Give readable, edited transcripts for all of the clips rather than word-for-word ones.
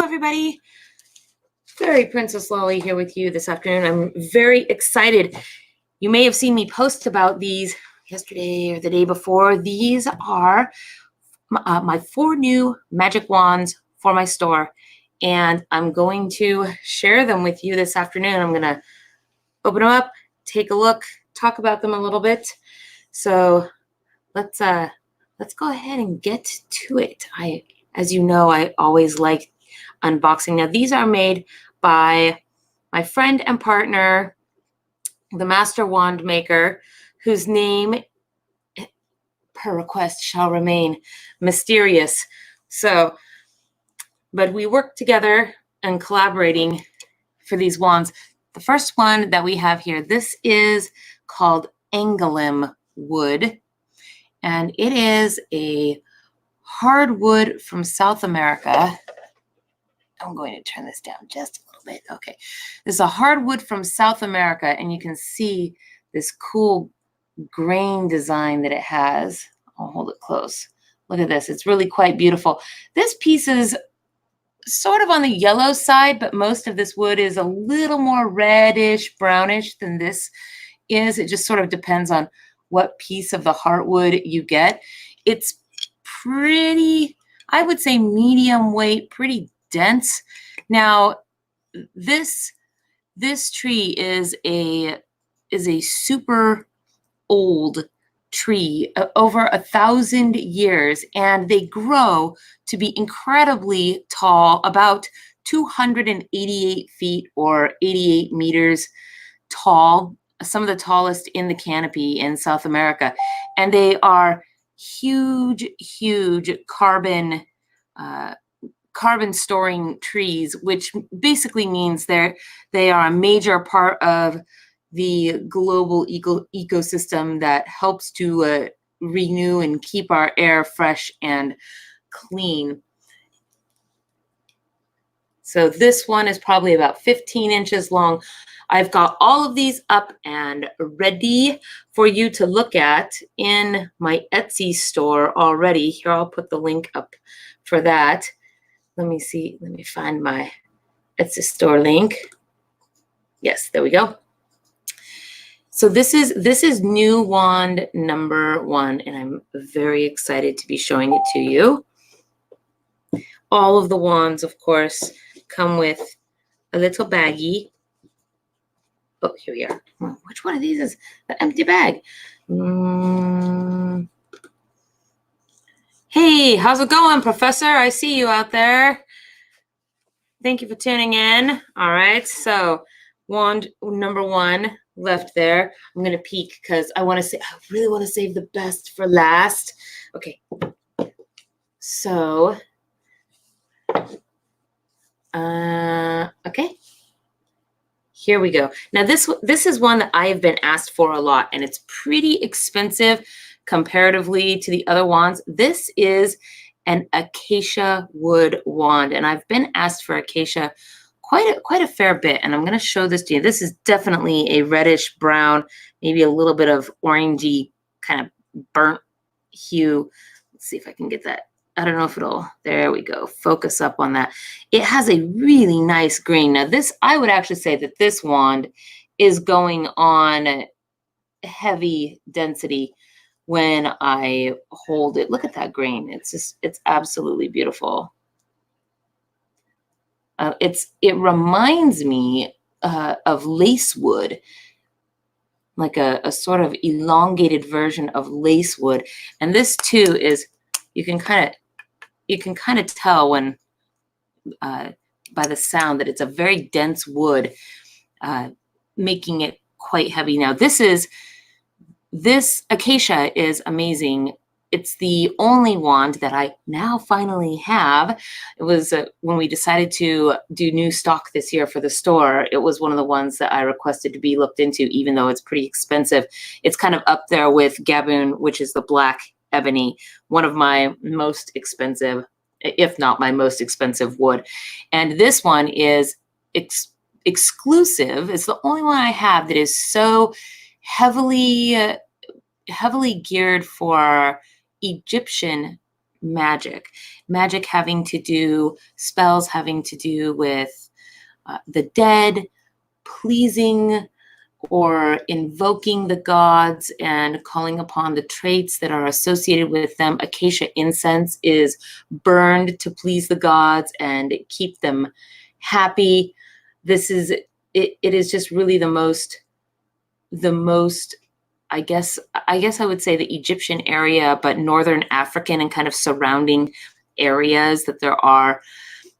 everybody. Fairy Princess Lolly here with you this afternoon. I'm very excited. You may have seen me post about these yesterday or the day before. These are my 4 new magic wands for my store, and I'm going to share them with you this afternoon. I'm going to open them up, take a look, talk about them a little bit. So let's go ahead and get to it. As you know, I always like unboxing. Now, these are made by my friend and partner, the master wand maker, whose name, per request, shall remain mysterious. So, but we work together and collaborating for these wands. The first one that we have here, this is called Angolim wood, and it is a hardwood from South America. I'm going to turn this down just a little bit. Okay. This is a hardwood from South America, and you can see this cool grain design that it has. I'll hold it close. Look at this. It's really quite beautiful. This piece is sort of on the yellow side, but most of this wood is a little more reddish, brownish than this is. It just sort of depends on what piece of the heartwood you get. It's pretty, I would say, medium weight, pretty dense. Now, this tree is a super old tree, over 1,000 years, and they grow to be incredibly tall, about 288 feet or 88 meters tall, some of the tallest in the canopy in South America. And they are huge carbon storing trees, which basically means they are a major part of the global ecosystem that helps to renew and keep our air fresh and clean. So this one is probably about 15 inches long. I've got all of these up and ready for you to look at in my Etsy store already. Here, I'll put the link up for that. Let me see. Let me find my Etsy store link. Yes, there we go. So this is new wand number 1, and I'm very excited to be showing it to you. All of the wands, of course, come with a little baggie. Oh, here we are. Which one of these is the empty bag? Hey, how's it going, Professor? I see you out there. Thank you for tuning in. All right, so wand number 1 left there. I'm gonna peek because I really want to save the best for last. Okay, so okay, here we go. Now this is one that I have been asked for a lot, and it's pretty expensive comparatively to the other wands. This is an acacia wood wand, and I've been asked for acacia quite a fair bit, and I'm going to show this to you. This is definitely a reddish brown, maybe a little bit of orangey kind of burnt hue. Let's see if I can get that. I don't know if there we go, focus up on that. It has a really nice green. Now this, I would actually say that this wand is going on heavy density when I hold it. Look at that green. It's absolutely beautiful. It reminds me of lace wood, like a sort of elongated version of lace wood. And this too is, you can kind of tell when by the sound that it's a very dense wood, making it quite heavy. Now this acacia is amazing. It's the only wand that I now finally have. It was when we decided to do new stock this year for the store, it was one of the ones that I requested to be looked into, even though it's pretty expensive. It's kind of up there with Gaboon, which is the black ebony, one of my most expensive, if not my most expensive wood. And this one is exclusive. It's the only one I have that is so heavily geared for Egyptian magic. Magic having to do, spells having to do with the dead, pleasing or invoking the gods and calling upon the traits that are associated with them. Acacia incense is burned to please the gods and keep them happy. This is, it is just really the most, I guess I would say the Egyptian area, but Northern African and kind of surrounding areas that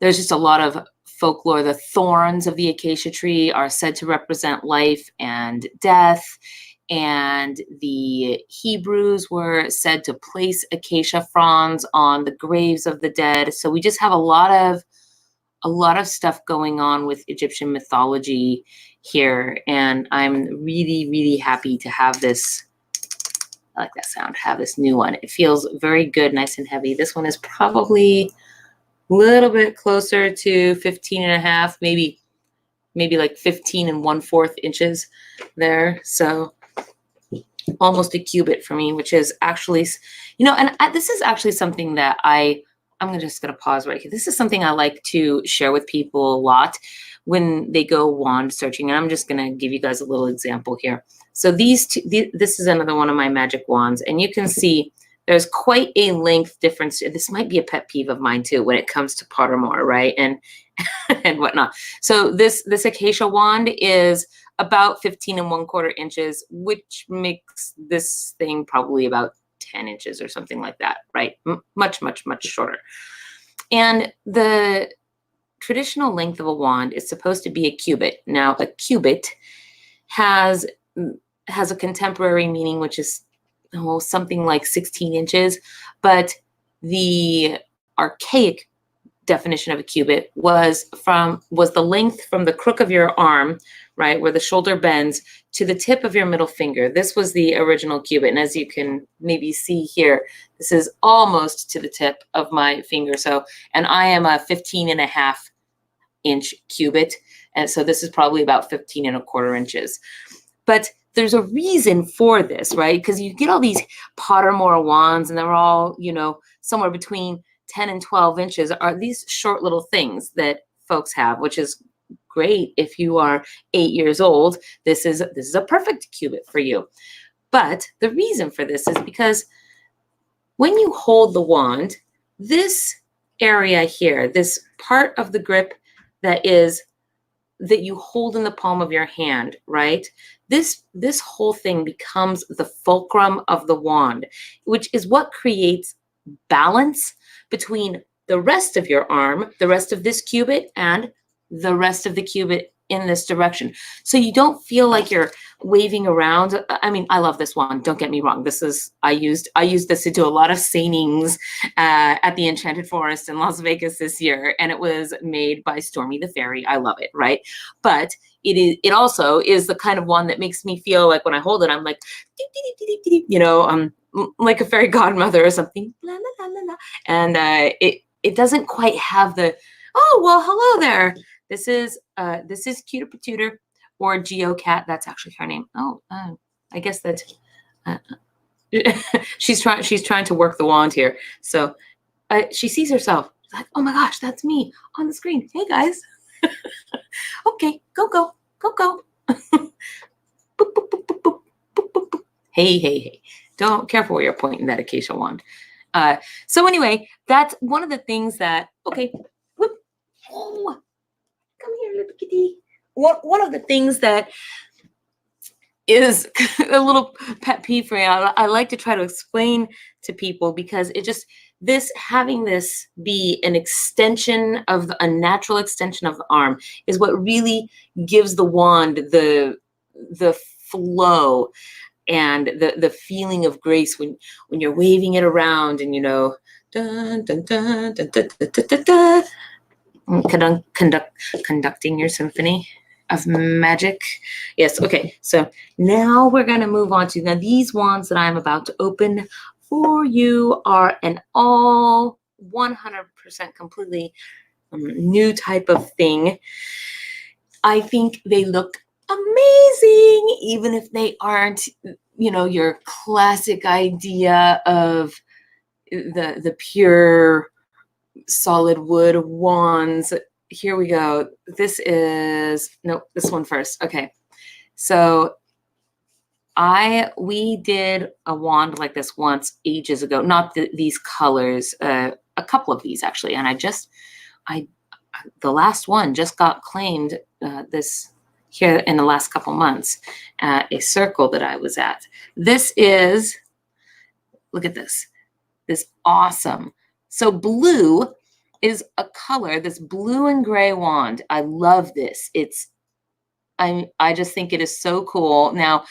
there's just a lot of folklore. The thorns of the acacia tree are said to represent life and death. And the Hebrews were said to place acacia fronds on the graves of the dead. So we just have a lot of stuff going on with Egyptian mythology here. And I'm really, really happy to have this. I like that sound, have this new one. It feels very good, nice and heavy. This one is probably a little bit closer to 15 and a half, maybe like 15 and 1/4 inches there. So almost a cubit for me, which is actually, and this is actually something that I'm just going to pause right here. This is something I like to share with people a lot when they go wand searching. And I'm just going to give you guys a little example here. So this is another one of my magic wands. And you can see there's quite a length difference. This might be a pet peeve of mine too when it comes to Pottermore, right? And and whatnot. So this acacia wand is about 15 and 1/4 inches, which makes this thing probably about 10 inches or something like that, right? Much, much, much shorter. And the traditional length of a wand is supposed to be a cubit. Now, a cubit has a contemporary meaning, which is something like 16 inches, but the archaic definition of a cubit was the length from the crook of your arm, right, where the shoulder bends, to the tip of your middle finger. This was the original cubit. And as you can maybe see here, this is almost to the tip of my finger. So, and I am a 15 and a half inch cubit. And so this is probably about 15 and 1/4 inches. But there's a reason for this, right? Because you get all these Pottermore wands and they're all, somewhere between 10 and 12 inches, are these short little things that folks have, which is great if you are 8 years old. This is a perfect cubit for you. But the reason for this is because when you hold the wand, this area here, this part of the grip that you hold in the palm of your hand, right? This whole thing becomes the fulcrum of the wand, which is what creates balance between the rest of your arm, the rest of this cubit, and the rest of the cubit in this direction. So you don't feel like you're waving around. I mean, I love this wand. Don't get me wrong. I used this to do a lot of seinings at the Enchanted Forest in Las Vegas this year, and it was made by Stormy the Fairy. I love it, right? But it also is the kind of one that makes me feel like when I hold it, I'm like, like a fairy godmother or something, la la la la la. And it doesn't quite have the, oh well, hello there. This is Cuter Patutor, or Geocat. That's actually her name. Oh, I guess that's she's trying to work the wand here. So she sees herself. She's like, oh my gosh, that's me on the screen. Hey guys. Okay, go. Boop, boop, boop, boop, boop, boop, boop, boop. Hey. Don't careful where you're pointing that acacia wand. So anyway, that's one of the things that, okay, whoop. Oh, come here, little kitty. One of the things that is a little pet peeve for me, I like to try to explain to people, because having this be a natural extension of the arm is what really gives the wand the flow and the feeling of grace when you're waving it around and dun, dun, dun, dun, dun, dun, dun, dun, conducting your symphony of magic. Yes, okay. So now we're going to move on to, now these wands that I'm about to open for you are an all 100% completely new type of thing. I think they look amazing, even if they aren't, your classic idea of the pure solid wood wands. Here we go. This is, nope, this one first. Okay. So we did a wand like this once ages ago, not these colors, a couple of these actually. And the last one just got claimed this here in the last couple months at a circle that I was at. This is, look at this awesome. So blue is a color, this blue and gray wand. I love this. I just think it is so cool. Now,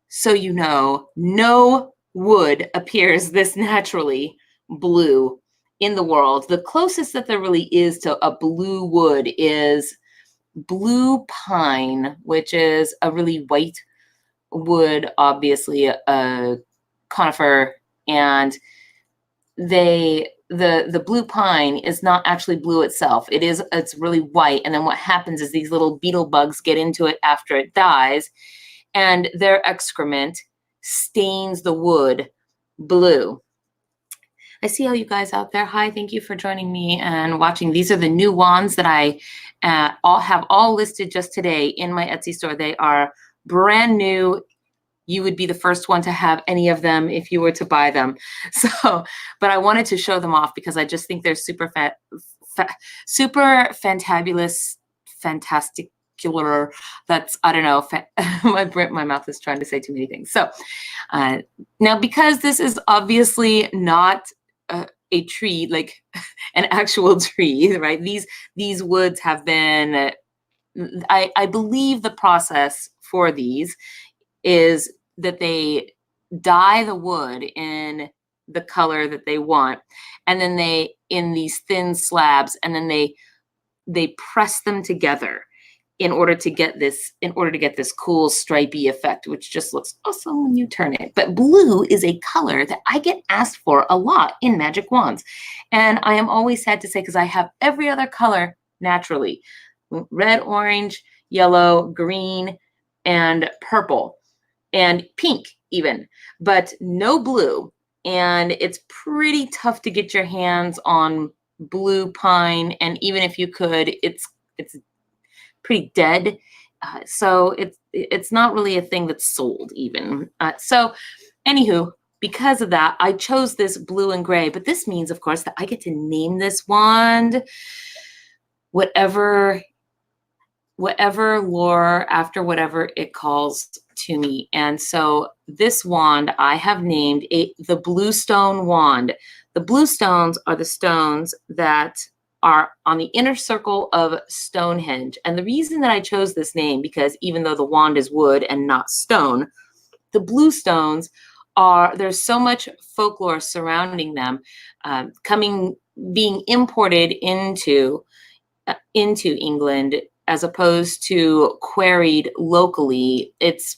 so you know, no wood appears this naturally blue in the world. The closest that there really is to a blue wood is blue pine, which is a really white wood, obviously a conifer, and the blue pine is not actually blue itself. It's really white, and then what happens is these little beetle bugs get into it after it dies, and their excrement stains the wood blue. I see all you guys out there. Hi, thank you for joining me and watching. These are the new wands that I have all listed just today in my Etsy store. They are brand new. You would be the first one to have any of them if you were to buy them. So, but I wanted to show them off because I just think they're super fantabulous, fantastic. That's, I don't know, my mouth is trying to say too many things. So now, because this is obviously not a tree, like an actual tree, right? These woods have been, I believe the process for these is that they dye the wood in the color that they want, and then they, in these thin slabs, and then they press them together in order to get this cool stripy effect, which just looks awesome when you turn it. But blue is a color that I get asked for a lot in magic wands. And I am always sad to say, because I have every other color naturally: red, orange, yellow, green, and purple, and pink even, but no blue. And it's pretty tough to get your hands on blue pine. And even if you could, it's pretty dead. So it's not really a thing that's sold even. So anywho, because of that, I chose this blue and gray, but this means, of course, that I get to name this wand whatever lore after whatever it calls to me. And so this wand I have named the Bluestone Wand. The bluestones are the stones that are on the inner circle of Stonehenge. And the reason that I chose this name, because even though the wand is wood and not stone, the bluestones there's so much folklore surrounding them, being imported into England as opposed to quarried locally. It's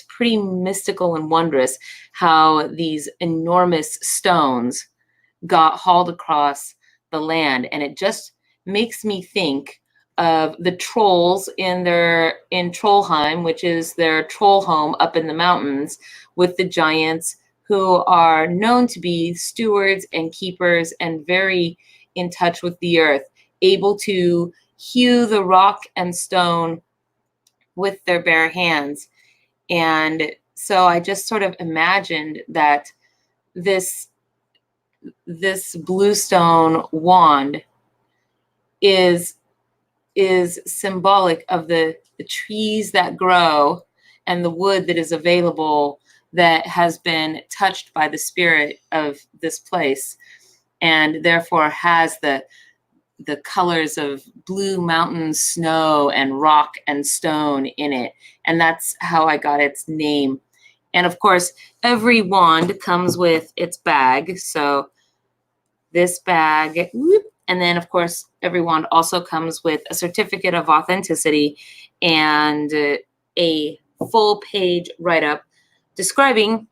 pretty mystical and wondrous how these enormous stones got hauled across the land. And it just makes me think of the trolls in Trollheim, which is their troll home up in the mountains, with the giants who are known to be stewards and keepers and very in touch with the earth, able to hew the rock and stone with their bare hands. And so I just sort of imagined that this bluestone wand is symbolic of the trees that grow and the wood that is available that has been touched by the spirit of this place, and therefore has the colors of blue mountain snow and rock and stone in it. And that's how I got its name. And of course, every wand comes with its bag. So this bag, and then of course, every wand also comes with a certificate of authenticity and a full page write-up describing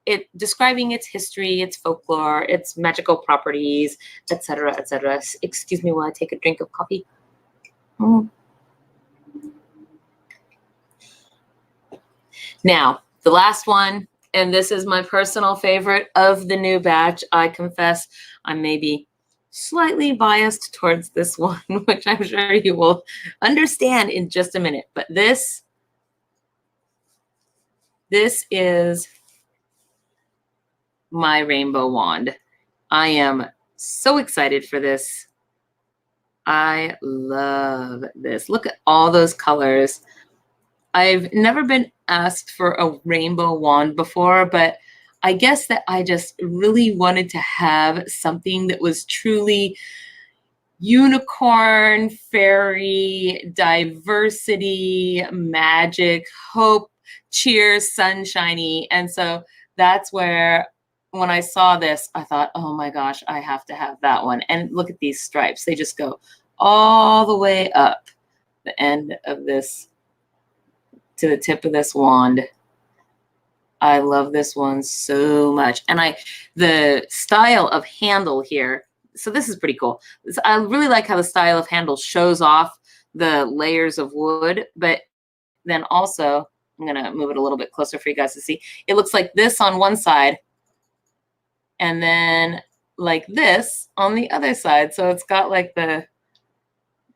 its history, its folklore, its magical properties, etc., etc. Excuse me while I take a drink of coffee. Now, the last one And this is my personal favorite of the new batch. I confess I may be slightly biased towards this one, which I'm sure you will understand in just a minute. But this is my rainbow wand. I am so excited for this. I love this. Look at all those colors. I've never been asked for a rainbow wand before, but I guess that I just really wanted to have something that was truly unicorn, fairy, diversity, magic, hope, cheers, sunshiny. And so that's where, when I saw this, I thought, oh my gosh, I have to have that one. And look at these stripes. They just go all the way up the end of this to the tip of this wand. I love this one so much. And the style of handle here, so this is pretty cool. I really like how the style of handle shows off the layers of wood, but then also, I'm gonna move it a little bit closer for you guys to see. It looks like this on one side, and then like this on the other side. So it's got like the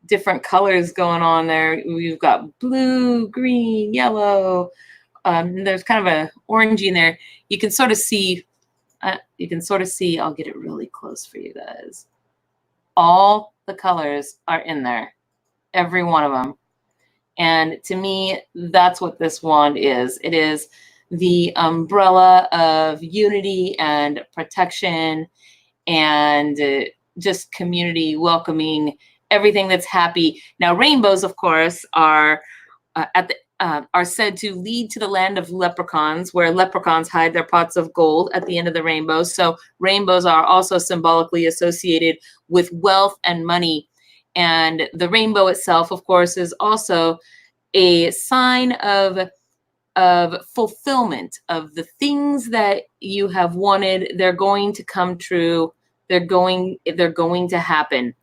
different colors going on there. We've got blue, green, yellow. There's kind of a orangey in there. You can sort of see, I'll get it really close for you guys. All the colors are in there, every one of them. And to me, that's what this wand is. It is the umbrella of unity and protection and just community, welcoming, everything that's happy. Now, rainbows, of course, are said to lead to the land of leprechauns, where leprechauns hide their pots of gold at the end of the rainbow. So rainbows are also symbolically associated with wealth and money. And the rainbow itself, of course, is also a sign of fulfillment of the things that you have wanted. They're going to come true. They're going to happen.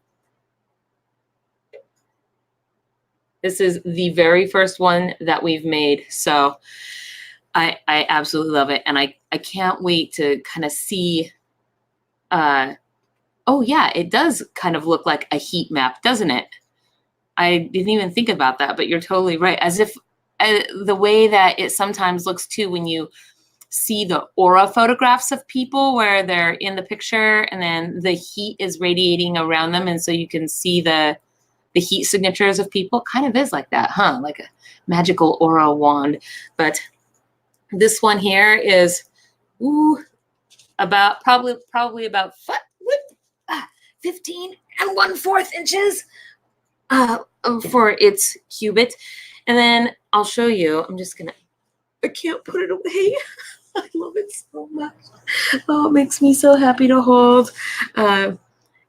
This is the very first one that we've made. So I absolutely love it. And I can't wait to kind of see, oh yeah, it does kind of look like a heat map, doesn't it? I didn't even think about that, but you're totally right. As if the way that it sometimes looks too when you see the aura photographs of people where they're in the picture and then the heat is radiating around them. And so you can see the heat signatures of people. Kind of is like that, huh? Like a magical aura wand. But this one here is about probably about 15 1/4 inches for its cubit. And then I'll show you. I can't put it away. I love it so much. Oh, it makes me so happy to hold.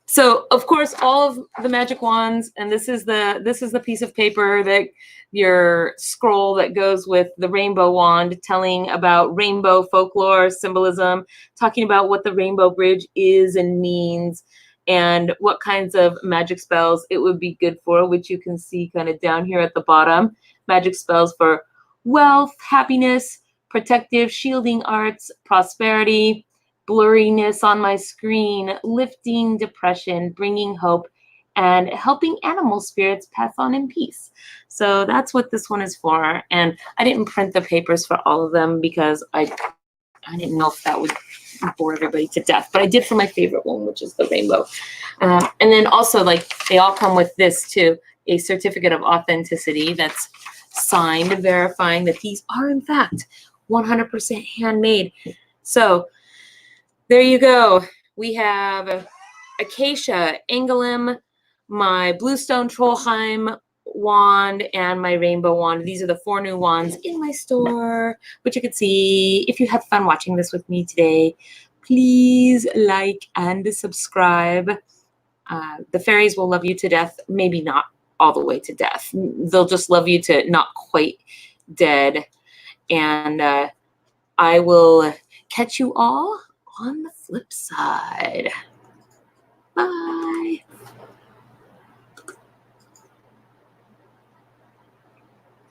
So of course, all of the magic wands, and this is the piece of paper, that your scroll that goes with the rainbow wand, telling about rainbow folklore, symbolism, talking about what the rainbow bridge is and means, and what kinds of magic spells it would be good for, which you can see kind of down here at the bottom. Magic spells for wealth, happiness, protective, shielding arts, prosperity, blurriness on my screen, lifting depression, bringing hope, and helping animal spirits pass on in peace. So that's what this one is for. And I didn't print the papers for all of them because I didn't know if that would bore everybody to death, but I did for my favorite one, which is the rainbow. And then also, like, they all come with this too, a certificate of authenticity that's signed, verifying that these are in fact 100% handmade. So there you go. We have Acacia, Angelum, my Bluestone Trollheim wand, and my rainbow wand. These are the 4 new wands in my store, which you can see. If you had fun watching this with me today, please like and subscribe. The fairies will love you to death. Maybe not all the way to death. They'll just love you to not quite dead. And I will catch you all on the flip side. Bye.